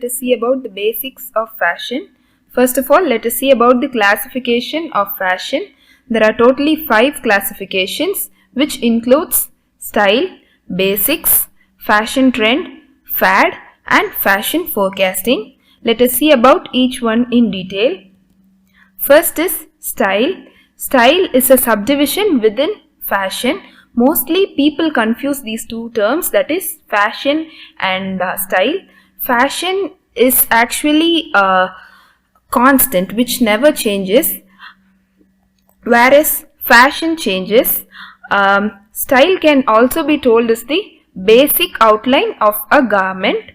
let us see about the basics of fashion. First of all, let us see about the classification of fashion. There are totally 5 classifications, which includes style, basics, fashion trend, fad, and fashion forecasting. Let us see about each one in detail. First is style. Style is a subdivision within fashion. Mostly people confuse these two terms, that is fashion and style. Fashion is actually a constant which never changes, whereas fashion changes. Style can also be told as the basic outline of a garment.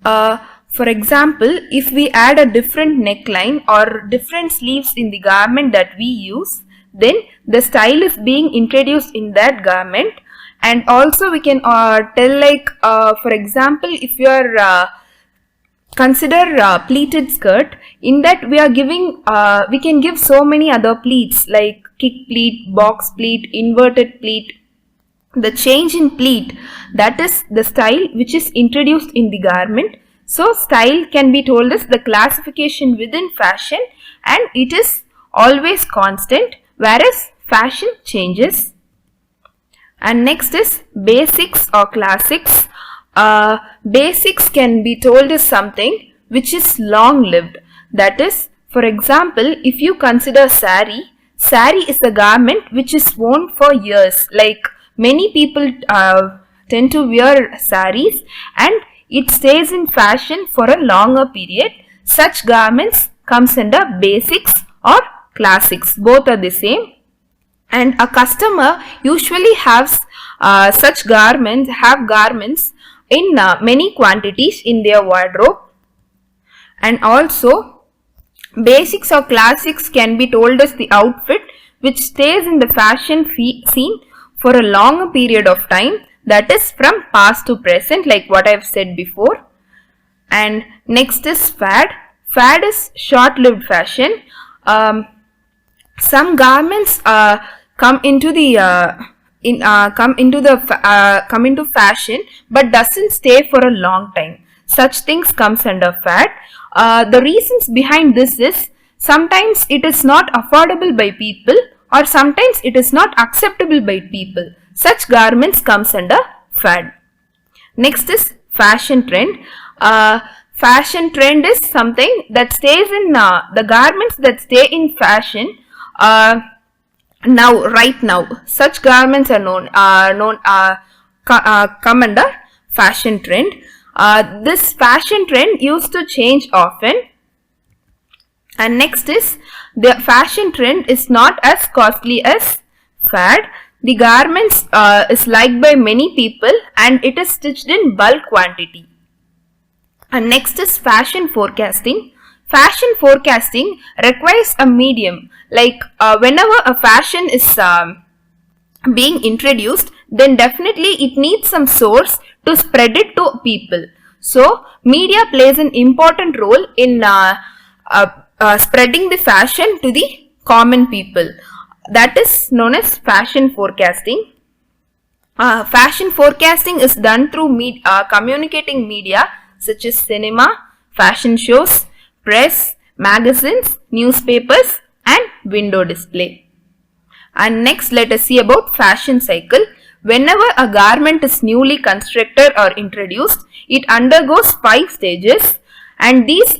For example, if we add a different neckline or different sleeves in the garment that we use, then the style is being introduced in that garment. And also we can tell, like for example, if you are consider pleated skirt, in that we are giving we can give so many other pleats like kick pleat, box pleat, inverted pleat. The change in pleat, that is the style which is introduced in the garment. So style can be told as the classification within fashion, and it is always constant, whereas fashion changes. And next is basics or classics. Basics can be told as something which is long lived. That is, for example, if you consider sari is a garment which is worn for years. Like many people tend to wear saris and it stays in fashion for a longer period. Such garments comes under basics or classics. Both are the same. And a customer usually has such garments in many quantities in their wardrobe. And also basics or classics can be told as the outfit which stays in the fashion scene for a longer period of time, that is from past to present, like what I have said before. And next is fad. Fad is short-lived fashion. Some garments come into fashion but doesn't stay for a long time. Such things comes under fad. The reasons behind this is sometimes it is not affordable by people, or sometimes it is not acceptable by people. Such garments comes under fad. Next is fashion trend. Fashion trend is something that stays in the garments that stay in fashion right now. Such garments are come under fashion trend. This fashion trend used to change often. And next is the fashion trend is not as costly as fad. The garments is liked by many people and it is stitched in bulk quantity. And next is fashion forecasting. Fashion forecasting requires a medium. Like whenever a fashion is being introduced, then definitely it needs some source to spread it to people. So media plays an important role in spreading the fashion to the common people. That is known as fashion forecasting. Fashion forecasting is done through communicating media such as cinema, fashion shows, press, magazines, newspapers, and window display. And next, let us see about fashion cycle. Whenever a garment is newly constructed or introduced, it undergoes 5 stages. And these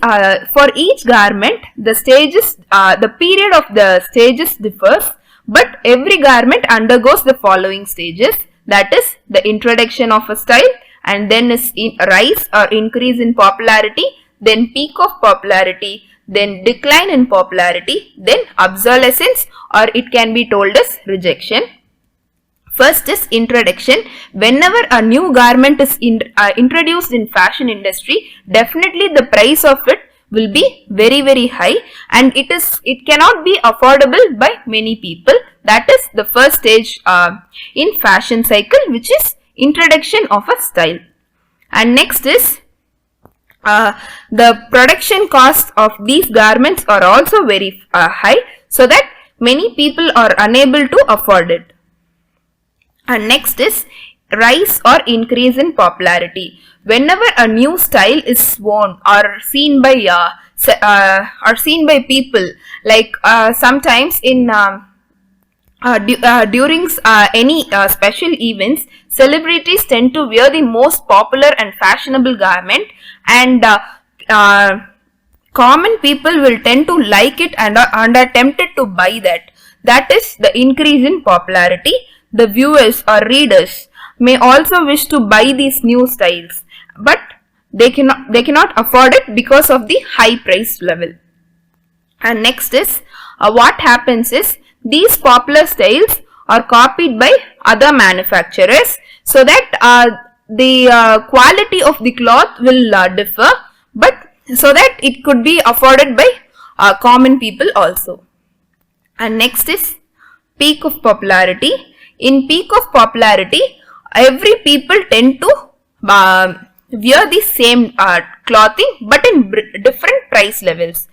for each garment, the period of the stages differs, but every garment undergoes the following stages. That is the introduction of a style, and then is rise or increase in popularity, then peak of popularity, then decline in popularity, then obsolescence, or it can be told as rejection. First is introduction. Whenever a new garment is introduced in fashion industry, definitely the price of it will be very, very high, and it cannot be affordable by many people. That is the first stage in fashion cycle, which is introduction of a style. And next is the production costs of these garments are also very high, so that many people are unable to afford it. And next is rise or increase in popularity. Whenever a new style is worn or seen by people, like sometimes in during any special events, celebrities tend to wear the most popular and fashionable garment, and uh, common people will tend to like it and are tempted to buy that. That is the increase in popularity. The viewers or readers may also wish to buy these new styles, but they cannot afford it because of the high price level. And next is what happens is these popular styles are copied by other manufacturers, so that the quality of the cloth will differ, but so that it could be afforded by common people also. And next is peak of popularity. In peak of popularity, every people tend to wear the same clothing but in different price levels.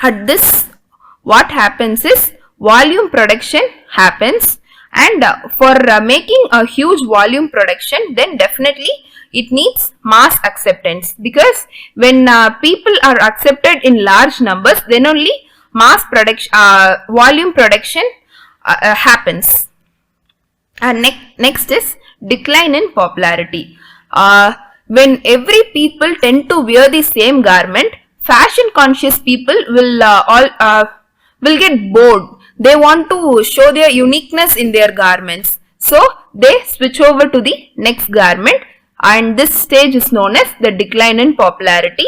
At this, what happens is volume production happens, and for making a huge volume production, then definitely it needs mass acceptance, because when people are accepted in large numbers, then only mass production volume production happens. And next is decline in popularity. When every people tend to wear the same garment, fashion conscious people will get bored. They want to show their uniqueness in their garments, so they switch over to the next garment, and this stage is known as the decline in popularity.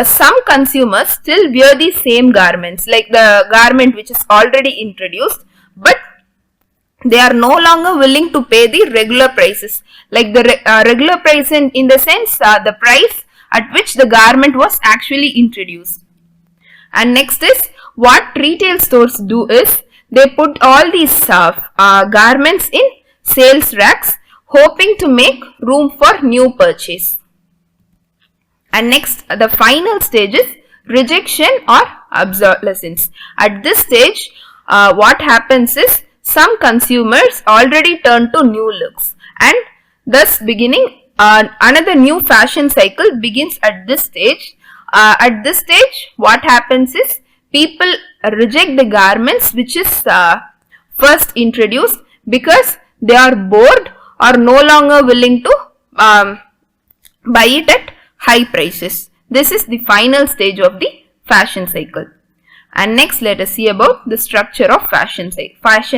Some consumers still wear the same garments, like the garment which is already introduced, but they are no longer willing to pay the regular prices, like the regular price in the sense the price at which the garment was actually introduced. And next is what retail stores do is they put all these garments in sales racks, hoping to make room for new purchase. And next, the final stage is rejection or obsolescence. At this stage, what happens is some consumers already turn to new looks, and thus beginning another new fashion cycle begins at this stage. At this stage, what happens is people reject the garments which is first introduced, because they are bored or no longer willing to buy it at high prices. This is the final stage of the fashion cycle. And next, let us see about the structure of fashion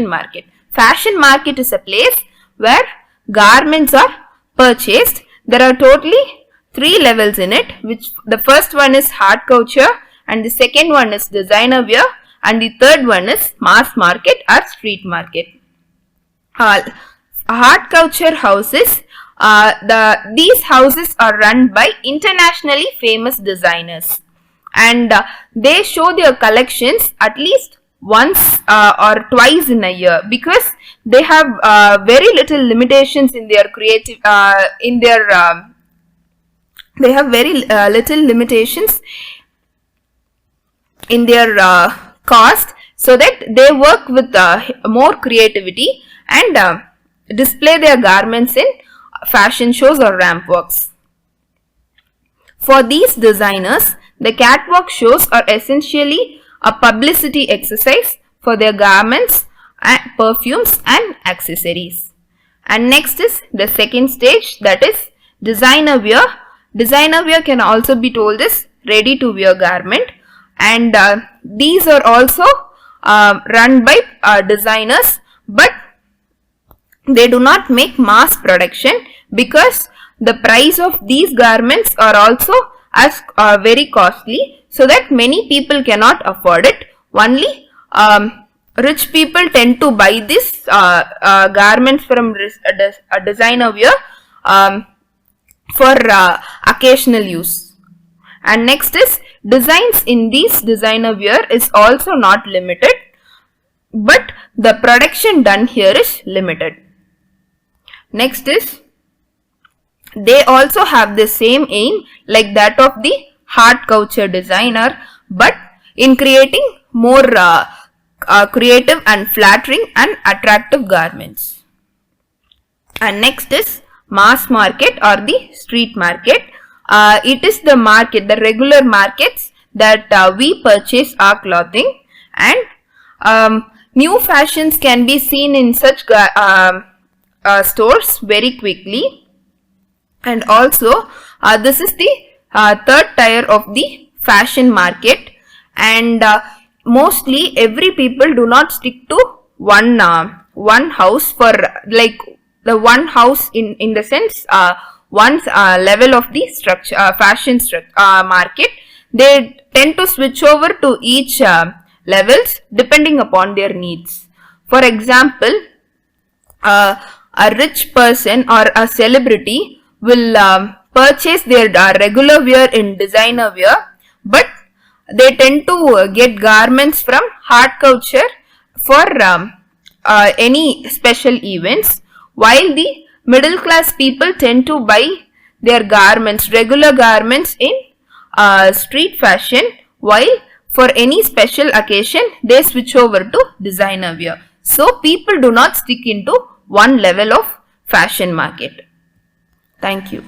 market. Fashion market is a place where garments are purchased. There are totally 3 levels in it, which the first one is hard couture, and the second one is designer wear, and the third one is mass market or street market. Hard couture houses, these houses are run by internationally famous designers, and they show their collections at least once or twice in a year, because they have very little limitations in their creative they have very little limitations in their cost, so that they work with more creativity and display their garments in fashion shows or ramp walks. For these designers, the catwalk shows are essentially a publicity exercise for their garments, perfumes and accessories. And next is the second stage, that is designer wear. Designer wear can also be told as ready to wear garment, and these are also run by designers, but they do not make mass production, because the price of these garments are also as very costly, so that many people cannot afford it. Only rich people tend to buy this garments from a designer wear for occasional use. And next is designs in these designer wear is also not limited, but the production done here is limited. Next is, they also have the same aim like that of the hard couture designer, but in creating more creative and flattering and attractive garments. And next is mass market or the street market. It is the market, the regular markets that we purchase our clothing, and new fashions can be seen in such stores very quickly. And also this is the third tier of the fashion market, and mostly every people do not stick to one house for like the one house in the sense one level of the structure fashion market. They tend to switch over to each levels depending upon their needs. For example, a rich person or a celebrity will purchase their regular wear in designer wear, but they tend to get garments from hard culture for any special events, while the middle class people tend to buy their garments, regular garments, in street fashion, while for any special occasion they switch over to designer wear. So people do not stick into one level of fashion market. Thank you.